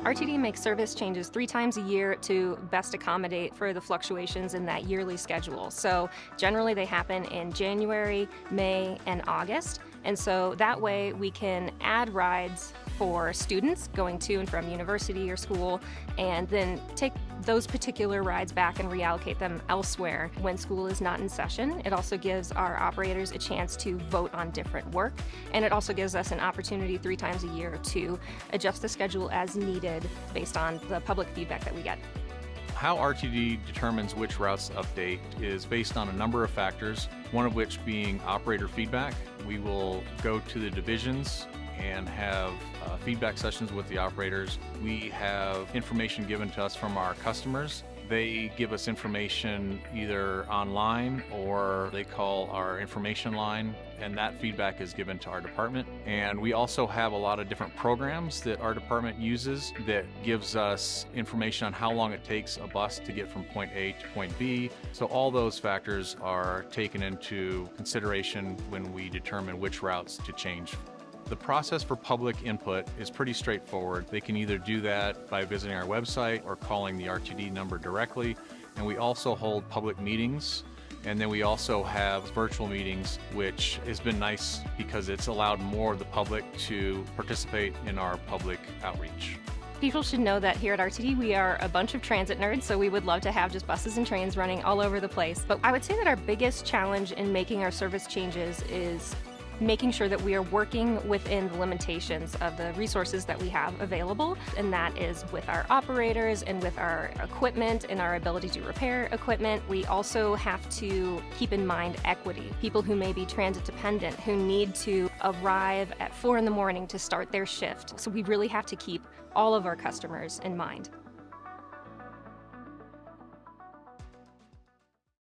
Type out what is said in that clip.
RTD makes service changes 3 times a year to best accommodate for the fluctuations in that yearly schedule. So generally they happen in January, May, and August. And so that way we can add rides for students going to and from university or school, and then take those particular rides back and reallocate them elsewhere when school is not in session. It also gives our operators a chance to vote on different work, and it also gives us an opportunity 3 times a year to adjust the schedule as needed based on the public feedback that we get. How RTD determines which routes to update is based on a number of factors, one of which being operator feedback. We will go to the divisions and have feedback sessions with the operators. We have information given to us from our customers. They give us information either online or they call our information line, and that feedback is given to our department. And we also have a lot of different programs that our department uses that gives us information on how long it takes a bus to get from point A to point B. So all those factors are taken into consideration when we determine which routes to change. The process for public input is pretty straightforward. They can either do that by visiting our website or calling the RTD number directly. And we also hold public meetings. And then we also have virtual meetings, which has been nice because it's allowed more of the public to participate in our public outreach. People should know that here at RTD we are a bunch of transit nerds, so we would love to have just buses and trains running all over the place. But I would say that our biggest challenge in making our service changes is making sure that we are working within the limitations of the resources that we have available, and that is with our operators and with our equipment and our ability to repair equipment. We also have to keep in mind equity. People who may be transit dependent, who need to arrive at 4 in the morning to start their shift. So we really have to keep all of our customers in mind.